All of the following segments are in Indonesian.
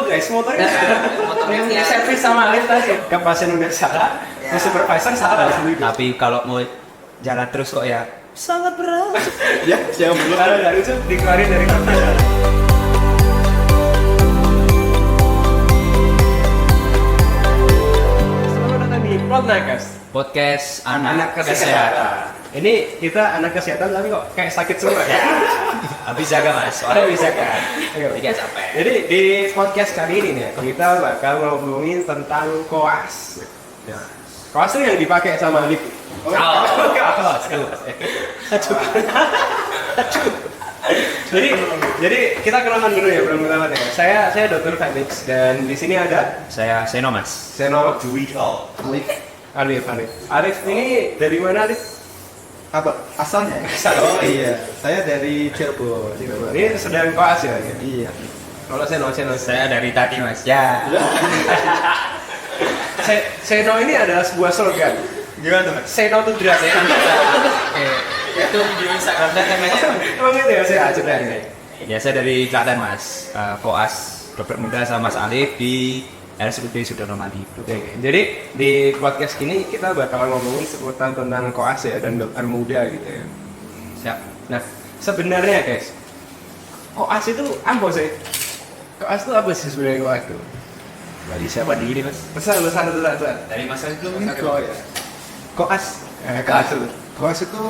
guys, motornya yang servis sama Alif tadi. Ke pasien udah salah, ke supervisor salah. Tapi kalau mau jalan terus kok ya sangat berat. Ya, siapa belum ada dari itu dikeluarin dari kantor. Selamat datang di Podcast anak kesehatan. Ini kita anak kesehatan tapi kok kayak sakit semua ya. Habis jaga mas. Bisa kan? Tidak capek. Jadi di podcast kali ini nih kita bakal ngomongin tentang koas. Ya. Koas itu yang dipakai sama Alif. Jadi kita kenalan dulu ya pertama ya. Saya Dr. Felix dan di sini ada Saya Seno mas. Seno Alif ini dari mana Alif? Apa asalnya? Oh iya, saya dari Cirebon. Ini sedang koas ya? Iya. Kalau Seno Saya dari tadi mas. Ya. Seno ini adalah sebuah slogan. Gimana mas? Seno tuh berat ya. Itu video Instagram namanya. Emang itu ya saya coba ini. Ya saya dari Klaten mas. Koas dokter muda sama Mas Alif di RSUD Sudono Madi. Oke. Jadi di podcast ini kita bakal ngomongin seputar tentang koas ya dan dokter muda gitu ya. Siap. Nah, sebenarnya guys, koas itu apa sih? Koas itu apa sih sebenarnya koas itu? Dari siapa diri mas? Besar. Dari mas Alif dulu. Koas. Koas itu. Koas itu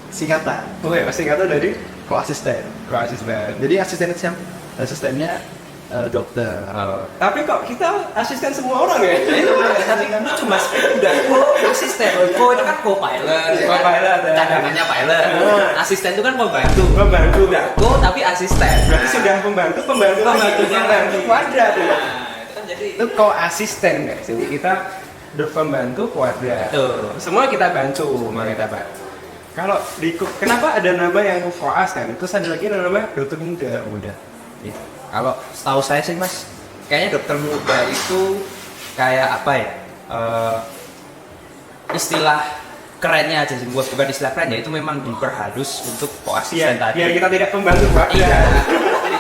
singkatan. Oh ya, pasti kata dari Koasisten. koas itu. Jadi asistennya siapa? Asistennya dokter. Tapi kok kita asisten semua orang ya? Tapi kan lucu mas. Udah asisten. Ko itu kan co-pilot. Co-pilot, ya. Cadangannya pilot. Asisten itu kan pembantu. Pembantu dah. Ko tapi asisten. Berarti sudah pembantunya pembantu kuadrat ya. Itu kan jadi Itu asisten guys. Jadi kita pembantu kuadrat. Tuh. Semua kita bantu, kita Pak. Kalau kenapa ada nama yang koas kan? Terus ada lagi nama dokter muda. Ya. Kalau setahu saya sih mas, kayaknya dokter muda itu kayak apa ya? Istilah kerennya aja sih, bukan istilah keren ya, itu memang diperhalus untuk koasisten tadi. Biar kita tidak pembantu Pak. Iya.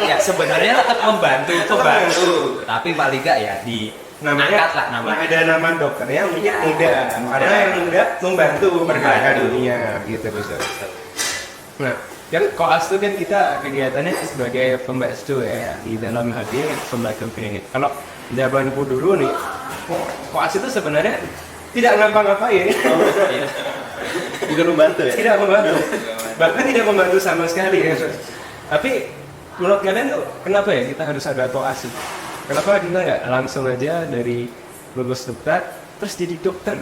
Ya sebenarnya tetap membantu, tapi paling enggak ya angkat lah nama. Ada nama dokter yang muda. Ada yang muda membantu perkara dunia gitu bisa. Nah, kan koas itu kan kita kegiatannya sebagai pembantu ya di dalam hati pembantu klinik. Kalau zamanku dulu nih, koas itu sebenarnya tidak ngapa-ngapain. Bukan membantu ya? Tidak membantu. Bahkan tidak membantu sama sekali ya. Tapi menurut kalian tuh kenapa ya kita harus ada koas? Kenapa kita nggak langsung aja dari lulus dokter terus jadi dokter?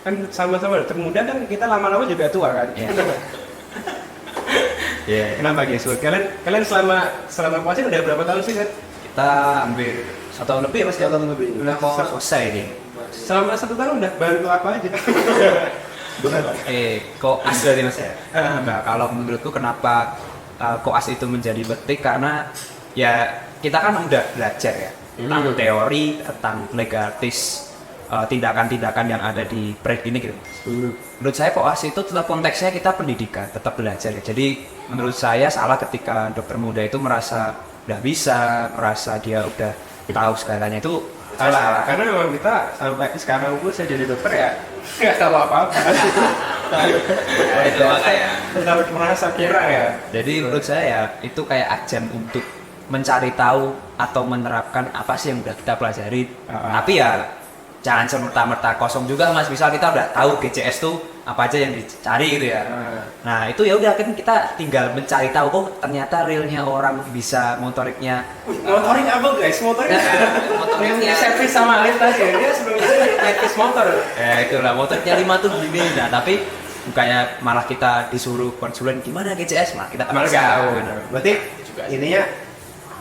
Kan sama-sama dokter muda kan kita lama-lama juga tua kan? Ya. Kenapa guys? Kalian selama puasa udah berapa tahun sih kan? Kita hampir 1 tahun lebih mas, 1 tahun lebih. Udah mau selesai nih. Selama 1 tahun udah bantu apa aja? Koas berarti mas ya? Nah, kalau menurutku kenapa koas itu menjadi penting karena ya kita kan udah belajar ya tentang teori, tentang negatif tindakan-tindakan yang ada di preklinik gitu. Menurut saya koas itu tetap konteksnya kita pendidikan, tetap belajar ya. Jadi menurut saya salah ketika dokter muda itu merasa udah bisa, merasa dia udah tahu segalanya, itu salah. Karena memang kita sampai sekarang pun saya jadi dokter ya nggak tahu apa-apa. itu makanya Tetap merasa kurang ya. jadi menurut saya ya itu kayak ajan untuk mencari tahu atau menerapkan apa sih yang udah kita pelajari. Tapi ya jangan semerta-merta kosong juga mas. Misal kita udah tahu GCS tuh apa aja yang dicari gitu ya. Nah itu ya udah kan kita tinggal mencari tahu kok ternyata realnya orang bisa motoriknya. Motorik apa guys? Motoriknya servis sama Alif tadi. Dia sebelumnya servis motor. Ya itulah motoriknya 5 tuh gini. Nah tapi bukannya malah kita disuruh konsulen gimana GCS, malah kita Malah tahu. Berarti ininya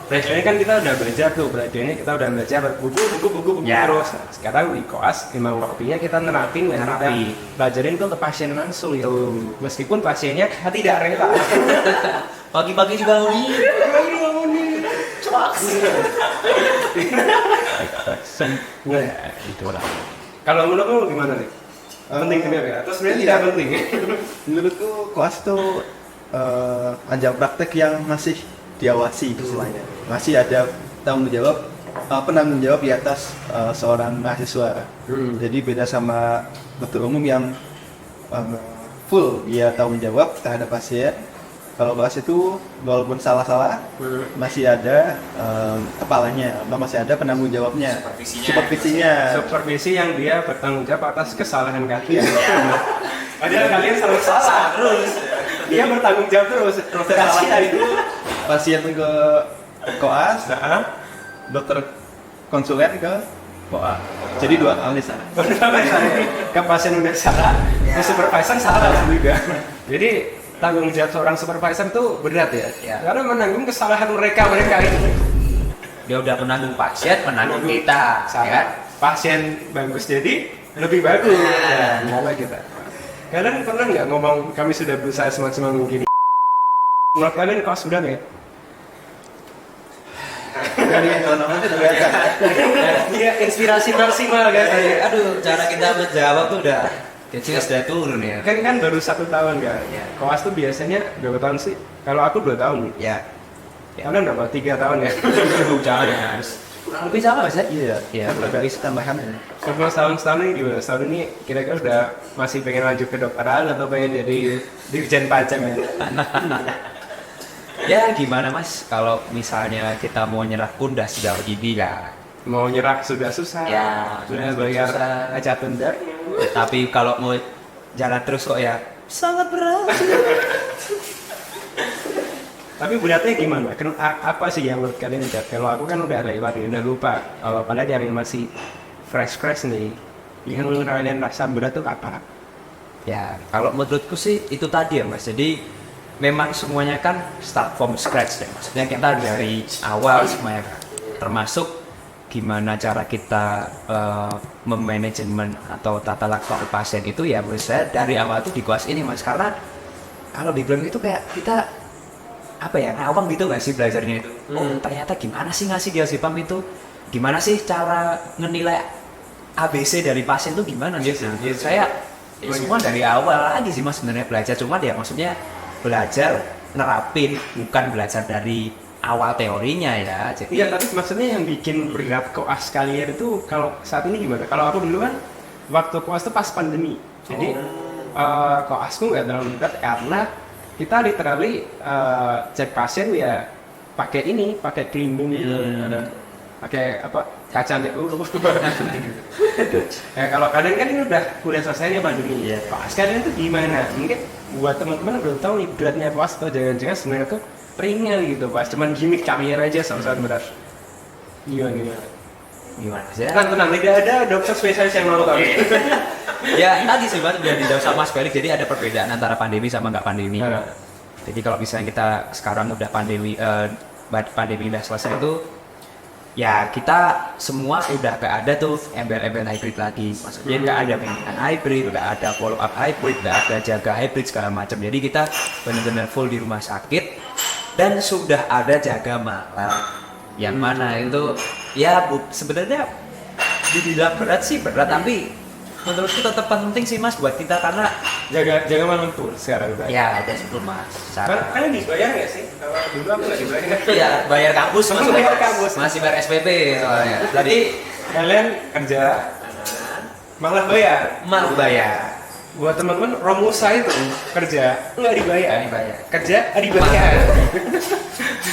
belajarnya kan kita udah belajar tuh, belajarnya kita udah belajar buku Ya. terus. Sekarang di koas memang waktunya kita nerapin. Kita pelajarin tuh ke pasien langsung itu. Meskipun pasiennya tidak rela. Pagi-pagi juga nih. Itu lah. Kalau menurut lu gimana nih? Penting sebenarnya atau sebenarnya tidak penting? Menurutku koas itu ajang praktek yang masih diawasi istilahnya. Masih ada tanggung jawab penanggung jawab di atas seorang mahasiswa. Jadi beda sama dokter umum yang full dia tanggung jawab terhadap pasien. Kalau Koas itu walaupun salah-salah masih ada kepalanya, masih ada penanggung jawabnya, supervisinya. Supervisi yang dia bertanggung jawab atas kesalahan kalian. Padahal kalian selalu salah terus. Dia bertanggung jawab terus. Prosesnya itu Pasien ke Koas, dokter konsulen ke Koas. Jadi dua kali sana. ke pasien udah salah, ke supervisor salah juga. Jadi tanggung jawab seorang supervisor itu berat ya. Karena menanggung kesalahan mereka ini. Dia udah menanggung pasien, menanggung kita, ya. Pasien bagus jadi lebih bagus. Ngomong kita. Kalian pernah nggak ngomong kami sudah berusaha semaksimal mungkin? Menurut kalian kau sudah nggak? Dari ekonominya terlihat. Iya, inspirasi maksimal guys. Aduh, cara kita menjawab tuh udah kecil sudah turun ya. Kan baru 1 tahun kan. Koas tuh biasanya berapa tahun sih? Kalau aku 2 tahun. Ya. Kalian berapa? 3 tahun ya? Jangan ya. Kurang lebih sama mas ya? Iya. Dari tambahan. Setelah setahun ini gimana? Setahun ini kira-kira udah masih pengen lanjut ke dokteran atau pengen jadi dirjen pajak ya? Ya gimana mas? Kalau misalnya kita mau nyerah pun udah sudah begini lah. Mau nyerah sudah susah. Ya, sudah sudah bayar susah. aja tenda. Tapi kalau mau jalan terus kok ya sangat berat. Tapi beratnya gimana? Apa sih yang menurut kalian berat? Kalau aku kan udah lewat, udah lupa. Kalau pada yang masih fresh nih, yang menurut kalian rasa berat tuh apa? Ya, kalau menurutku sih itu tadi ya mas. Jadi memang semuanya kan start from scratch ya. Maksudnya kita dari awal semuanya, termasuk gimana cara kita memanajemen atau tata laksana pasien itu ya menurut saya dari awal itu di Koas ini mas. Karena kalau dibilang itu kayak kita apa ya ngawang gitu nggak sih belajarnya itu. Oh ternyata gimana sih ngasih diazepam itu, gimana sih cara menilai ABC dari pasien itu gimana sih? Saya semua dari awal lagi sih mas sebenarnya belajar, cuma ya maksudnya belajar nerapin bukan belajar dari awal teorinya ya. Jadi iya, tapi maksudnya yang bikin berat Koas kalian itu kalau saat ini gimana? Kalau aku dulu kan waktu Koas itu pas pandemi, jadi Koasku nggak terlalu berat karena kita literally cek pasien ya pakai pelindung gitu, pakai apa kacang dulu. Ya kalau kalian kan ini udah selesai ya pandemi. Koas kalian itu gimana? Mungkin buat teman-teman belum tahu nih beratnya Koas atau jangan-jangan sebenarnya tuh ringan gitu pas cuman gimmick camir aja sama-sama berat. Gimana sih? Tenang, tidak ada dokter spesialis yang nonton. Ya tadi sih mas udah dijawab sama Mas Felix, jadi ada perbedaan antara pandemi sama nggak pandemi. Jadi kalau misalnya kita sekarang udah pandemi udah selesai itu ya kita semua udah gak ada tuh embel-embel hybrid lagi, maksudnya nggak ada pendidikan hybrid, nggak ada follow up hybrid, nggak ada jaga hybrid segala macam. Jadi kita benar-benar full di rumah sakit dan sudah ada jaga malam yang mana itu ya sebenarnya dibilang berat sih berat, tapi menurutku tetap penting sih mas buat kita karena jaga malam tuh sekarang udah. Ya ada sebelum mas. Kalian dibayar nggak sih? Kalau dulu aku nggak dibayar. Iya bayar kampus mas. Bayar kampus. Masih bayar SPP soalnya. Jadi kalian kerja malah bayar. Malah bayar. Buat teman-teman Romusa itu kerja nggak dibayar. Kerja dibayar.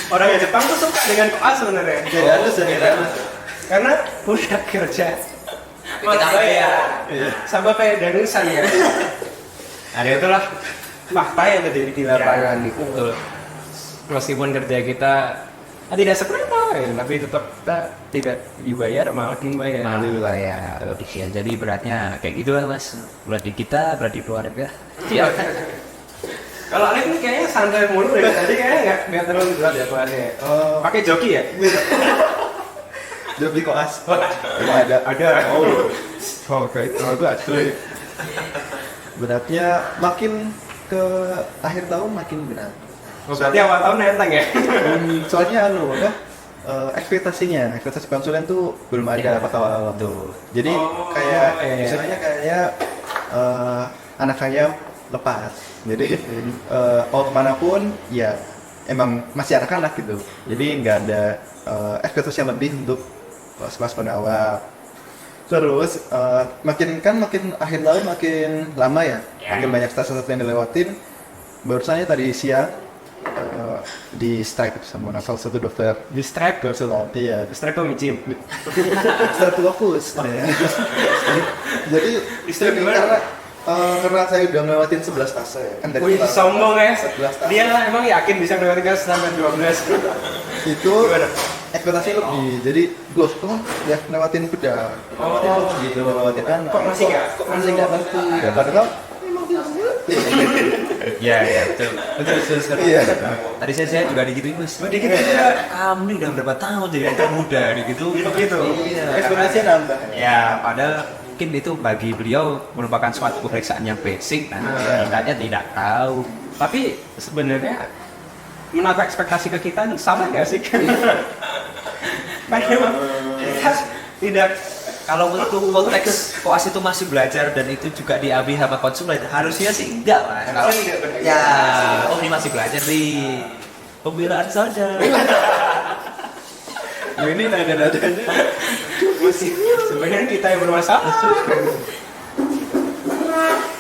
Orang Jepang tuh suka dengan Koas sebenarnya. Karena udah kerja Kita bayar. sama kayak darusan ya. Ada itulah fakta yang terjadi di lapangan gitu. Betul. Meskipun kerja kita tidak seberapa, tapi tetap kita tidak dibayar, malah dibayar. Ya, jadi beratnya kayak gitu lah mas. Berat di kita, berat di keluarga. Iya. Kalau Alif ini kayaknya santai mulu deh. Tadi kayaknya nggak terlalu berat ya soalnya. Pakai joki ya? Joki Koas. Ada. Oke, itu asli. Beratnya makin ke akhir tahun makin berat. Berarti awal tahun nenteng ya? Soalnya ekspektasi konsulen tuh belum ada pas awal tuh. Jadi misalnya kayak anak saya lepas. Jadi mau kemanapun ya emang masih anak-anak gitu. Jadi nggak ada ekspektasi yang lebih untuk kelas pada awal. Terus makin akhir tahun makin lama ya, makin banyak stasiun yang dilewatin. Barusannya tadi siang di strike sama salah satu dokter. Di strike Barcelona. Iya, Strike tuh micin. dokter fokus. Jadi Strike gimana? karena saya udah ngelewatin 11 fase ya. Kan Wih, sombong ya. 11 fase. Dia emang yakin bisa melewati sampai 12. Itu ekspektasi lebih. Jadi loh kok ya ngelewatin pedang. Oh, Gitu ngelewatin anak. Kok masih nggak ngerti? Ya, padahal Ya, betul. Betul. iya. Tadi saya juga digituin, Mas. dikit aja. Kamu ini udah berapa tahun jadi dokter muda gitu. Begitu. Iya, ekspektasinya nambah. Ya, padahal mungkin itu bagi beliau merupakan suatu pemeriksaan yang basic, nah kitanya tidak tahu. Tapi sebenarnya menata ekspektasi ke kita sama nggak sih? Padahal kita tidak. Kalau untuk konteks koas itu masih belajar dan itu juga diambil sama konsumen, harusnya sih enggak, Mas. Kalau ya, oh ini masih belajar nih. Pembelaan saja. Ini nada-nadanya masih sebenarnya kita yang bermasalah.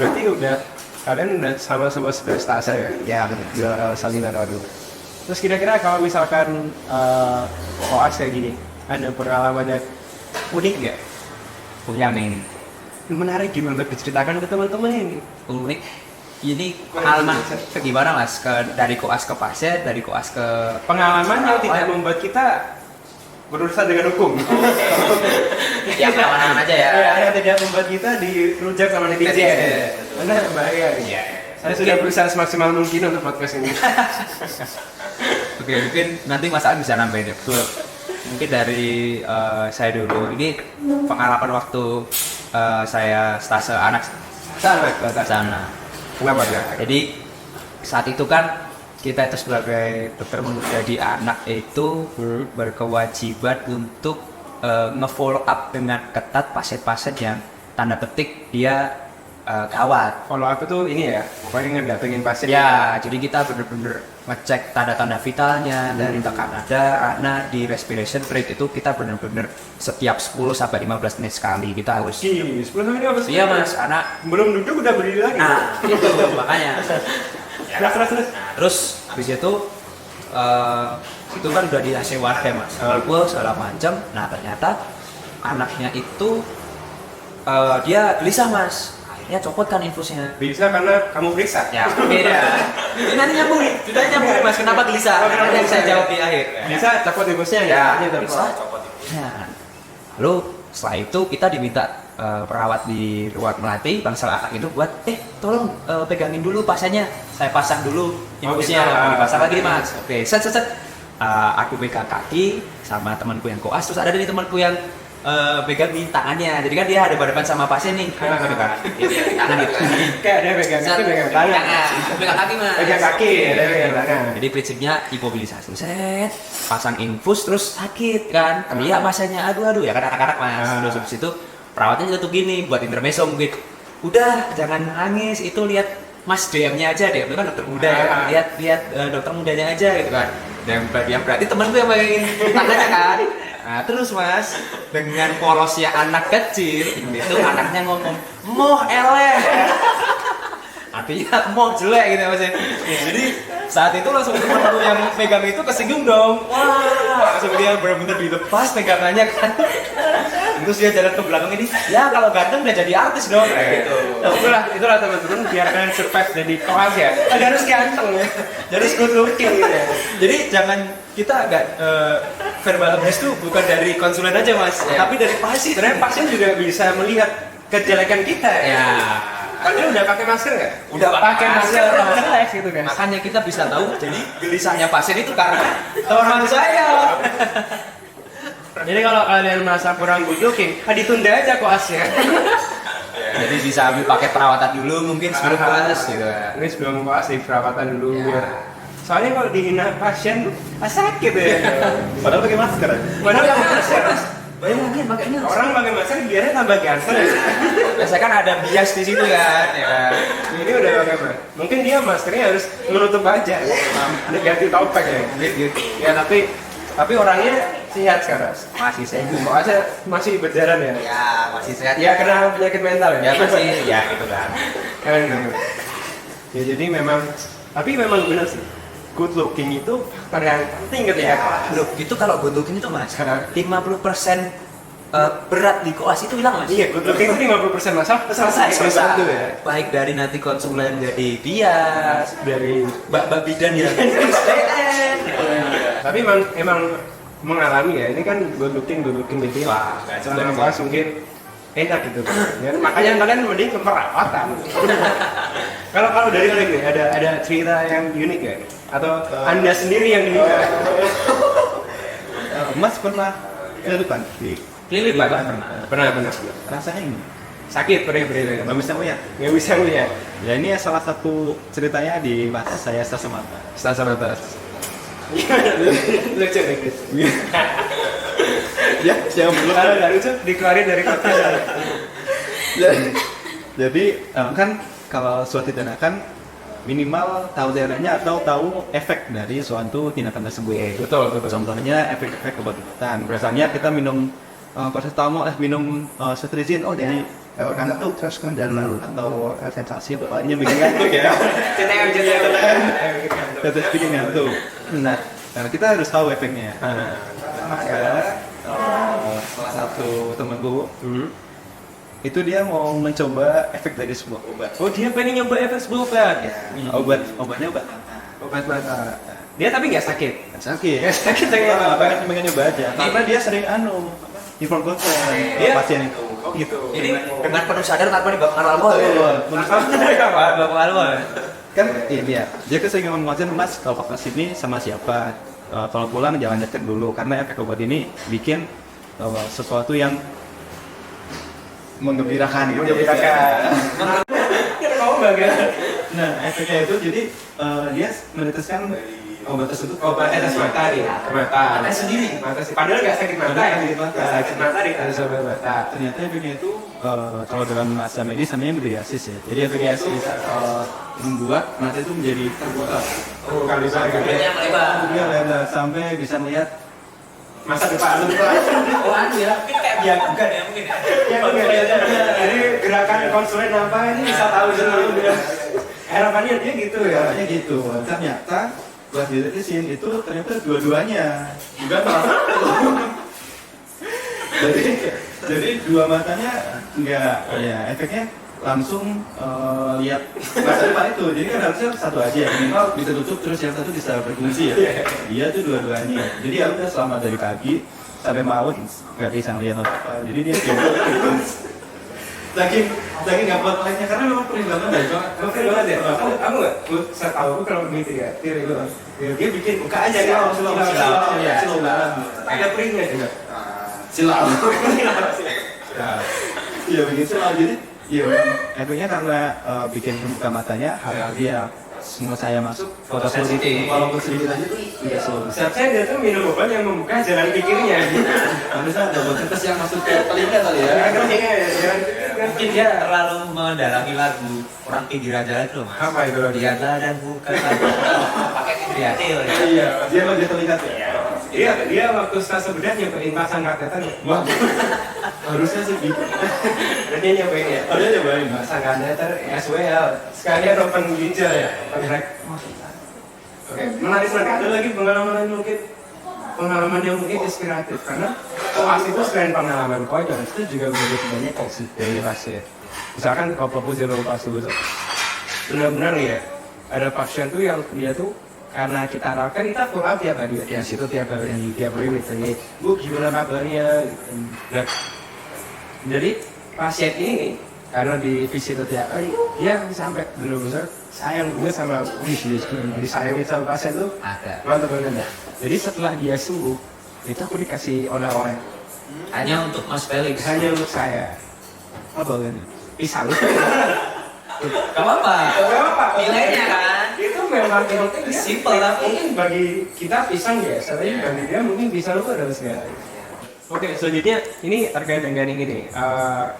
Berarti kalian udah sama-sama sudah stase ya? Ya, Udah saling adu. Terus kira-kira kalau misalkan koas kayak gini, ada pengalaman yang unik nggak? punya nih. Menarik gimana untuk diceritakan ke teman-teman ini? Unik. Ini pengalaman gimana, Mas? Dari koas ke pasien, dari koas ke Pengalaman yang tidak membuat kita berurusan dengan hukum. yang aman-aman aja ya. Yang tidak membuat kita dirujak sama netizen. Karena bahaya. Iya. Saya sudah berusaha semaksimal mungkin untuk podcast ini. Oke, mungkin nanti Mas Aan bisa nambahin ya. Mungkin dari saya dulu. Ini pengalaman waktu saya stase anak sana. Kenapa ya? Jadi saat itu kan kita itu sebagai dokter menjadi anak itu berkewajiban untuk nge-follow up dengan ketat pasien-pasien yang tanda petik dia gawat. Follow up itu ini ya, pokoknya ngedatengin pasien. Ya, jadi kita bener-bener ngecek tanda-tanda vitalnya dari tekanan darah, di respiration rate itu kita bener-bener setiap 10 sampai 15 menit sekali kita harus. 10 menit apa sih? Iya, Mas, anak. Belum duduk udah berdiri lagi. Nah, itu makanya. Terus. Terus habis itu kan udah dikasih warga, Mas. Gue segala macam. Nah, ternyata anaknya itu dia gelisah, Mas. Akhirnya copot kan infusnya. Bisa karena kamu periksa. Ya, beda. Ini nanti nyambung nih. Kita nyambung, Mas. Kenapa gelisah? Nanti saya jawab di akhir. Bisa copot infusnya ya. Bisa copot infusnya. Lalu setelah itu kita diminta perawat di ruang melatih bangsal anak itu buat tolong pegangin dulu pasiennya. Saya pasang dulu infusnya. Dipasang lagi, Mas. Oke, set. Aku pegang kaki sama temanku yang koas, terus ada dari temanku yang pegang di tangannya. Jadi kan dia ada berhadapan sama pasien nih. Tangan gitu. Kayak ada pegang kaki, pegang tangan. Pegang kaki, Mas. Pegang kaki, ada pegang tangan. Jadi prinsipnya imobilisasi. Set, pasang infus terus sakit kan. Teriak pasiennya, aduh ya kan anak-anak, Mas. Terus habis itu perawatnya tutup gini buat intermezzo mungkin. Udah, jangan nangis. Itu lihat Mas DM-nya aja, DM itu kan dokter muda ya. Lihat dokter mudanya aja gitu kan. Dan yang berarti temanku yang pegangin tangannya kan. Nah, terus Mas, dengan polosnya anak kecil, itu anaknya ngomong, "Moh eleh." Artinya moh jelek gitu Mas. Jadi saat itu langsung temanku yang pegang itu kesinggung dong. Wah, langsung dia benar-benar dilepas pegangannya kan. Terus dia jalan ke belakang ini, ya kalau ganteng udah jadi artis dong. Gitu. Itulah teman-teman, biar kalian survive jadi koas ya. Harus ganteng ya. Harus good looking gitu ya. Jadi jangan kita agak verbal abuse itu bukan dari konsulen aja, Mas, tapi dari pasien. Sebenarnya pasien juga bisa melihat kejelekan kita ya. Kan dia udah pakai masker nggak? Udah pakai masker, jelek gitu kan. Makanya kita bisa tahu jadi gelisahnya pasien itu karena teman saya. Jadi kalau kalian merasa kurang good looking, ditunda aja koasnya. Jadi bisa ambil pakai perawatan dulu mungkin sebelum koas gitu. Ini sebelum koas di perawatan dulu biar. Soalnya kalau dihina pasien sakit ya. Padahal pakai masker. Padahal pakai masker. Bayangin makanya Orang pakai masker biarnya tambah ganteng. biasanya kan ada bias di situ kan, ya kan. Ini udah pakai apa? Mungkin dia maskernya harus menutup aja. Ada ganti topeng ya. Gitu. Ya tapi Tapi orangnya sehat sekarang. Masih sehat. Kok aja masih berjalan ya? Ya masih sehat. Ya kena penyakit mental ya? Ya masih ya gitu kan. Keren gitu. Ya jadi memang, tapi memang benar sih. Good looking itu faktor yang penting ketika kelas. Loh, itu kalau good looking itu mas, 50% berat di koas itu hilang mas. Iya, good looking itu 50% masalah selesai itu ya. Baik dari nanti konsumen jadi bias, Dari mbak bidan yang SDN. tapi emang mengalami ya, ini kan good looking gitu ya. Wah, Dalam kelas mungkin enak gitu ya, makanya kalian mending ke perawatan. Kalau dari kalian nih ada cerita yang unik ya, atau anda sendiri yang unik? Mas pernah kelilipan? Keliling pak pernah. Pernah. Rasanya ini Sakit perih. nggak bisa melihat. Nggak bisa ngeliat. Ya ini salah satu ceritanya di mata saya stase mata. Stase batas. Lucu deh. Ya, yang belum. Kalau nggak lucu dikeluarin dari kota. Jadi kan kalau suatu tindakan minimal tahu daerahnya atau tahu efek dari suatu tindakan tersebut. Betul. Contohnya efek-efek obat-obatan. Biasanya kita minum paracetamol, minum cetirizine, oh dari ngantuk terus kan dan lalu atau sensasi bapaknya bikin ngantuk ya. Tetes bikin ngantuk. Nah, kita harus tahu efeknya. Maka salah satu temanku itu dia mau mencoba efek dari sebuah obat. Oh dia pengen nyoba efek sebuah obat. Obatnya obat mata. Obat mata. Dia tapi nggak sakit. Sakit. Sakit saya pengen nyoba aja. Karena dia sering inform konsen Iya. pasien itu. Oh gitu. Ini dengan penuh sadar tanpa dibakar alkohol. Bawa alkohol. Kan ini ya, dia keseringan ngomong konsen, Mas kalau pakai sini sama siapa? Kalau pulang jangan cek dulu karena efek obat ini bikin sesuatu yang menggembirakan. Kamu bagian. Nah, efeknya itu jadi dia meneteskan obat tersebut Obat tetes mata nih. Mata. Mata sendiri. Mata sih. Padahal nggak sakit mata. Padahal nggak sakit mata. Nggak sakit mata dikasih obat mata. Ternyata efeknya itu kalau dalam bahasa medis namanya mydriasis ya. Jadi efeknya itu membuat mata itu menjadi terbuka. Oh kali sakit. Yang lebar. Dia lebar sampai bisa melihat Masa depan. Oh ya, mungkin kayak biagukan ya mungkin. Ya oke. Jadi gerakan konsulen apa ini bisa tahu sendiri. Harapannya dia gitu ya. Caranya gitu. Ternyata buat dietisin itu ternyata dua-duanya bukan salah satu. jadi dua matanya enggak ya efeknya langsung lihat masa depan itu. Jadi kan harusnya satu aja minimal bisa tutup terus yang satu bisa berfungsi ya. Iya tuh dua-duanya. Jadi harusnya selama dari pagi sampai malam nggak bisa ngeliat apa. Jadi dia coba saking nggak buat lainnya karena memang perih banget ya. Oke banget ya. Kamu nggak? Saya tahu kalau gitu ya. Dia bikin buka aja kan. Silau. Ada perihnya juga. Silau. Iya bikin silau jadi. Iya, efeknya karena bikin buka matanya, hal-hal dia semua saya masuk fotosensitif. Kalau sedikit aja tuh tidak selalu. Saya dia tuh minum obat yang membuka jalan pikirnya. Harusnya ada fotosensitif yang masuk ke telinga kali ya. Mungkin dia terlalu mendalami lagu orang pinggiran jalan itu mas. Apa itu? Lihatlah dan bukan pakai indriatil. Iya, dia mau dia terlihat ya. Dia waktu stase bedah nyobain pasang kateter. Wah, harusnya sih gitu. Dan dia nyobain ya. Oh dia nyobain mas. Pasang kateter SWL. Sekalian open ginjal ya. Oke, menarik. Ada lagi pengalaman yang mungkin inspiratif karena koas itu selain pengalaman konyol itu juga menjadi banyak opsi dari pasien. Misalkan kalau fokus di pas dulu benar-benar ya ada pasien tuh yang dia tuh karena kita rawat kita full up tiap hari ya situ tiap hari misalnya Bu gimana kabarnya nah, jadi pasien ini karena di visit tiap hari dia sampai benar-benar sayang gue sama disayangi sama pasien tuh Ada. mantap banget. Jadi setelah dia sembuh itu aku dikasih oleh-oleh Hanya untuk Mas Felix. hanya untuk saya Apa kan? pisang. Gak apa-apa. Nilainya kan. Itu memang penting ya. Simple tapi. Mungkin bagi kita pisang biasa, tapi bagi dia mungkin pisang itu adalah segalanya. Oke, selanjutnya ini terkait dengan ini.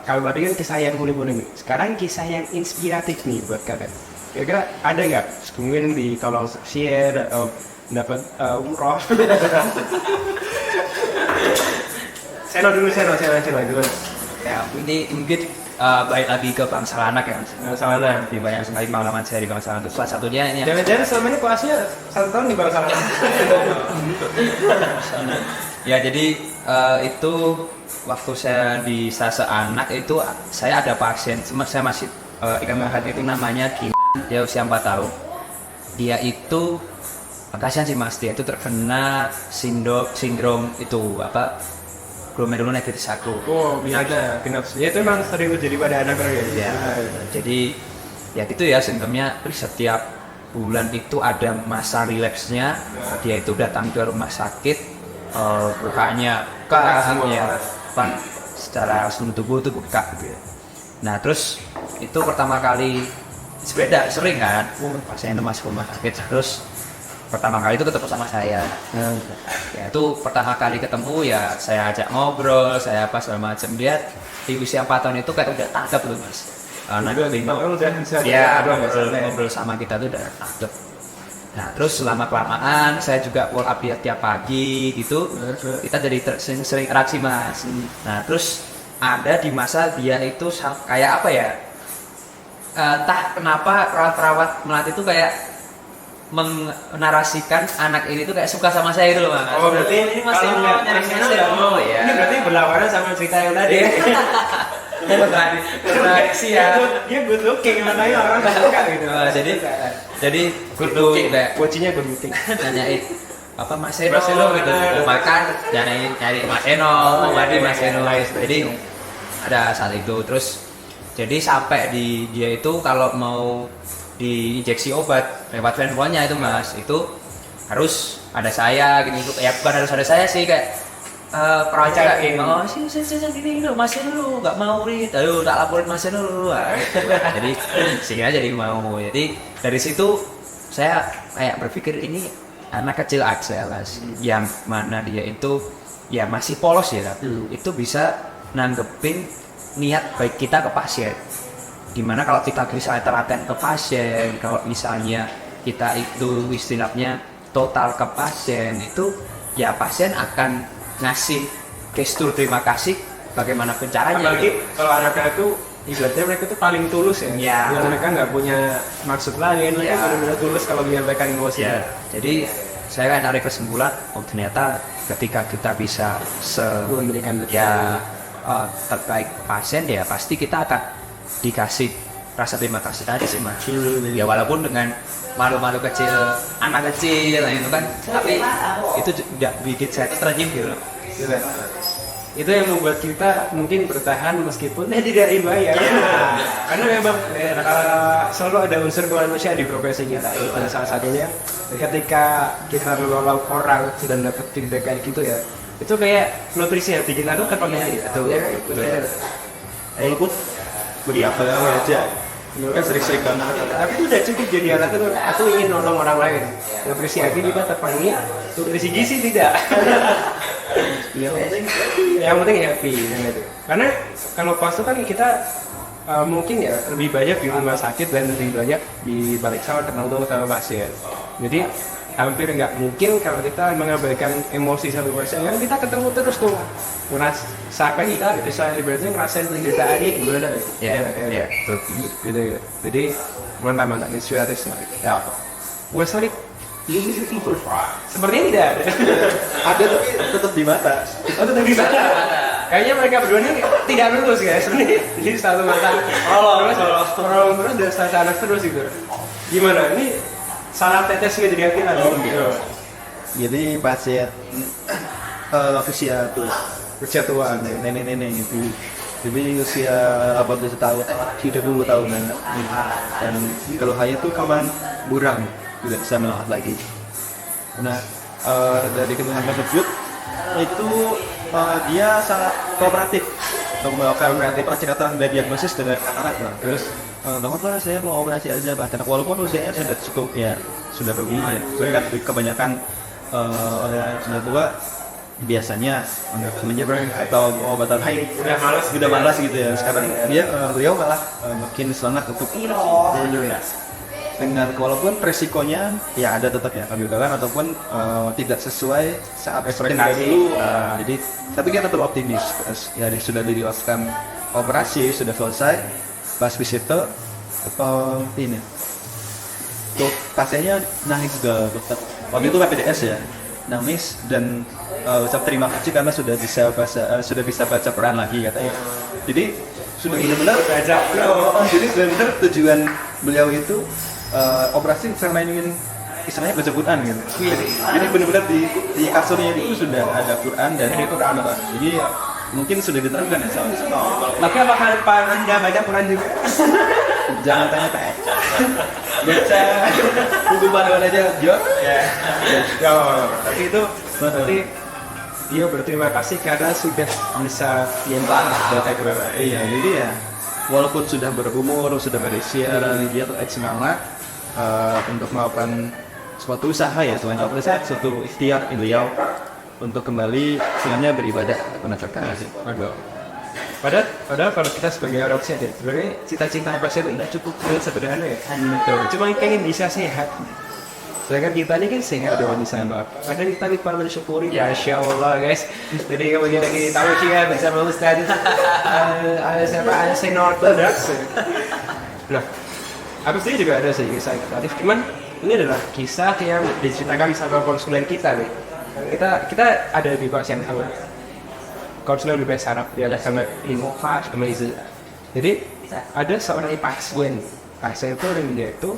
Kalau tadi kan kisah yang boleh-boleh nih. Sekarang kisah yang inspiratif nih buat kalian. Kira-kira ada nggak? Mungkin di tolong share atau dapat umroh. Seno dulu. Ya, ini mungkin balik lagi ke Bangsa Anak ya. Salah. Lebih banyak sekali pengalaman saya di Bangsa Anak. Salah satunya ini. Jangan-jangan selama ini puasnya 1 tahun di Bangsa Anak. Ya jadi itu waktu saya di Sase Anak itu saya ada pasien, saya masih ingat banget itu namanya Kim. Dia usia 4 tahun. Dia itu kasihan sih Mas, dia itu terkena sindrom itu apa? Glomerulonefritis akut. Oh, ada kenapa? Ya itu memang sering terjadi pada anak ya. Ya, jadi ya gitu ya simptomnya setiap bulan itu ada masa relapse-nya, dia itu datang ke rumah sakit, bukanya ya, secara seluruh tubuh itu buka gitu ya. Nah terus itu pertama kali sepeda sering kan, pasien itu masuk rumah sakit terus pertama kali itu ketemu sama saya. Ya itu pertama kali ketemu ya saya ajak ngobrol, saya apa segala macam. Dia di usia 4 tahun itu kayak udah tanggap loh Mas. Nah, ya ngobrol sama kita tuh udah tanggap. Nah terus selama kelamaan saya juga follow up dia tiap pagi gitu. Kita jadi sering interaksi Mas. Nah terus ada di masa dia itu kayak apa ya? Entah kenapa perawat melati itu kayak menarasikan anak ini tuh kayak suka sama saya gitu loh Mas. Oh berarti ini masih mau nyari ya. Ini berarti berlawanan sama cerita yang tadi. Tradisi ya. Dia good looking, makanya orang nggak suka gitu. Jadi good looking kayak Kuncinya good looking. nanyain apa Mas Eno gitu, mau makan nyari Mas Eno, mau mandi Mas Eno. Jadi ada saat itu terus jadi sampai di dia itu kalau mau diinjeksi obat lewat handphonenya itu Mas, itu harus ada saya gitu ya, bukan harus ada saya sih kayak perawat kayak oh sih gini dulu Mas dulu nggak mau rit, ayo tak laporin Mas dulu. Jadi sehingga jadi mau, jadi dari situ saya kayak berpikir ini anak kecil aja Mas, yang mana dia itu ya masih polos ya, itu bisa nanggepin niat baik kita ke pasien. Dimana kalau kita bisa telaten ke pasien, kalau misalnya kita itu istilahnya total ke pasien itu ya pasien akan ngasih gestur terima kasih bagaimanapun caranya. Apalagi kalau anak-anak itu ibaratnya mereka tuh paling tulus ya. Ya. Mereka nggak punya maksud lain, mereka benar-benar tulus kalau menyampaikan emosi. Ya. Jadi saya kan narik kesimpulan, oh ternyata ketika kita bisa memberikan ya terbaik pasien ya pasti kita akan dikasih rasa terima kasih tadi sih Mas. Ya walaupun dengan malu-malu kecil, anak kecil itu kan, tapi itu tidak bikin saya terjun gitu. Itu yang membuat kita mungkin bertahan meskipun tidak dibayar. Karena memang selalu ada unsur manusia di profesi kita. Pada salah satunya ketika kita menolong orang dan dapat feedback kayak gitu ya, itu kayak nutrisi hati kita tuh terpenuhi. Ikut beri apa aja. Kan sering-sering banget. Tapi itu udah cukup jadi anak itu. Aku ingin nolong orang lain. Nutrisi hati kita terpenuhi, nutrisi gizi tidak. Yang penting happy gitu. Karena kalau pas itu kan kita mungkin ya lebih banyak di rumah sakit dan lebih banyak di balik sawah ketemu sama pasien. Jadi hampir nggak mungkin kalau kita mengabaikan emosi satu pasien. Kan kita ketemu terus tuh, sampai kita bisa ibaratnya ngerasain penderitaannya gimana? Ya. Gitu. Jadi mantap inspiratif sekali. Ya. Gue sorry. Sepertinya tidak ada. Ada tapi tetap di mata. Oh, tetap di mata. Kayaknya mereka berdua ini tidak lulus guys. Jadi satu mata. Terus dan satu anak terus gitu. Gimana? Ini salah tetes nggak jadi hati lagi? Jadi pasien usia tua nenek-nenek itu. Jadi usia 80 tahun, 30 tahunan. Dan kalau hanya itu kawan buram, tidak bisa melawat lagi. Nah, dari keterangan tersebut itu dia sangat kooperatif untuk melakukan percepatan dari diagnosis dengan anak-anak. Terus, dokter saya mau operasi aja bahkan walaupun usianya sudah cukup ya sudah begini ya. Soalnya kebanyakan orang sudah tua biasanya menyeberang atau obatan lain sudah malas gitu ya. Sekarang beliau malah makin semangat untuk dengan walaupun resikonya ya ada tetap ya kegagalan ataupun tidak sesuai saat ekspektasi dulu. Jadi tapi kita tetap optimis. Ya sudah dilakukan operasi sudah selesai, pas visiter ini tuh pasiennya nangis ke dokter. Waktu itu PPDS ya, nangis dan ucap terima kasih karena sudah bisa baca Quran lagi katanya. Jadi sudah benar-benar jadi benar-benar tujuan beliau itu operasi sama ingin istilahnya baca Quran gitu. Jadi benar-benar di kasurnya itu sudah ada Quran dan Quran. Jadi mungkin sudah diterapkan ya sama. Tapi apakah Pak Anda baca Quran juga? Jangan tanya-tanya. Baca buku panduan aja, Jo. Ya. Tapi itu berarti dia berterima kasih karena sudah bisa baca Quran. Iya, jadi ya walaupun sudah berumur, sudah berusia, dia tetap semangat untuk melakukan suatu usaha ya, suatu ikhtiar beliau untuk kembali sebenarnya beribadah menegakkan sih. Padahal kalau kita sebagai orang sehat, sebenarnya cita-cita apa sih itu tidak cukup sederhana ya. Cuma pengen bisa sehat. Sedangkan kita ini kan sehat doang di sana. Padahal kita perlu mensyukuri ya, Masya Allah guys. Jadi kemudian lagi tahu sih ya bersama Ustaz. Ada siapa? Ada Senor Beras. Nah, aku sendiri juga ada sih kisah kreatif. Cuman ini adalah kisah yang diceritakan sama konsulen kita nih. Kita ada di pasien sama konsulen di bahasa Arab, dia ada sama Innova sama Izu. Jadi ada seorang pasien itu orang dia itu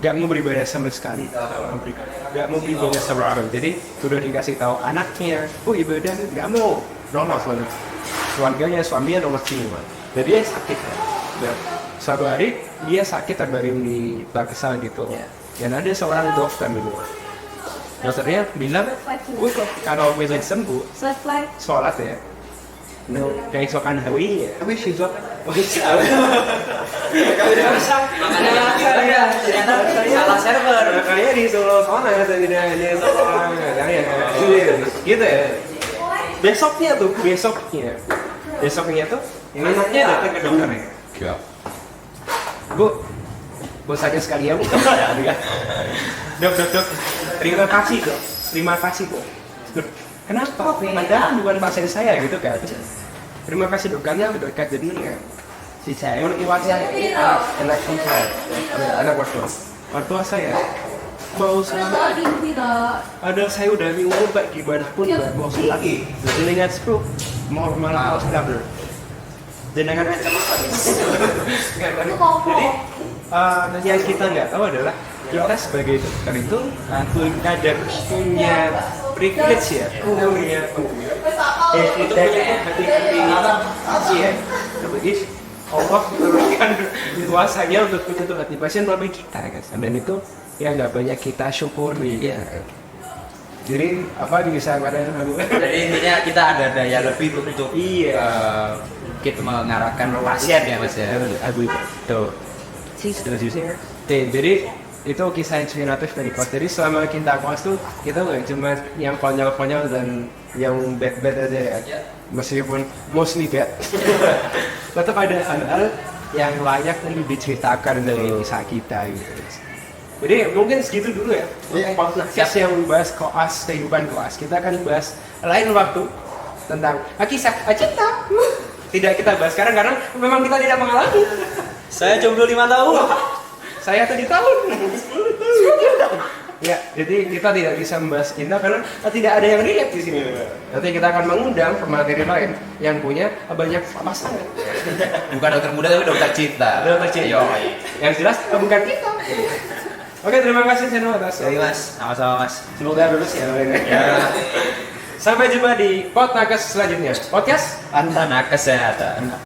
gak mau beribadah sama sekali, gak mau beribadah sama orang. Jadi sudah dikasih tahu anaknya, ibadah gak mau, nolak banget. Keluarganya, suaminya nolak semua. Jadi dia sakit. Dan suatu hari dia sakit terbaring di Pakistan gitu. Dan ada seorang dokter dulu. Dokternya bilang, kalau misalnya sembuh, sholat ya. Keesokan hari ya. Tapi sih salah server. Makanya di Solo sana tidak gitu ya. Besoknya tuh anaknya datang ke dokternya. Bu sakit sekali ya Bu. Dok. Terima kasih Bu. Kenapa? Padahal bukan pasien saya gitu kan. Terima kasih dok, karena dekat jadinya. Si saya iwasnya anak waktu saya mau sama ada saya udah minggu baik ibadah pun mau lagi dengan sepuluh mau malah harus double dengan jadi yang kita nggak tahu adalah kita sebagai dokter itu kadang punya privilege ya, punya Allah memberikan kuasanya untuk menyentuh hati pasien melalui kita kan, dan itu ya nggak banyak kita syukuri ya. Jadi apa bisa pada jadi intinya kita ada daya lebih untuk kita mengarahkan pasien ya mas ya. Tuh. Jadi itu kisah inspiratif dari Kos. Jadi selama kita Kos tuh kita nggak cuma yang konyol-konyol dan yang bad-bad aja ya. Meskipun mostly bad. Tetap ada hal-hal yang layak untuk diceritakan dari kisah kita gitu. Jadi mungkin segitu dulu ya. Podcast yang membahas Koas, kehidupan Koas. Kita akan bahas lain waktu tentang kisah cinta. Tidak kita bahas sekarang karena memang kita tidak mengalami. Saya jomblo 5 tahun. Saya 7 tahun. Ya, jadi kita tidak bisa membahas cinta karena tidak ada yang relate di sini. Nanti kita akan mengundang pemateri lain yang punya banyak pasangan. Bukan dokter muda tapi dokter cinta. Dokter cinta. Yang jelas bukan kita. Oke, terima kasih Seno atas. Jadi mas, sama-sama mas. Semoga lulus ya. Sampai jumpa di podcast selanjutnya. Podcast Antara Kesehatan.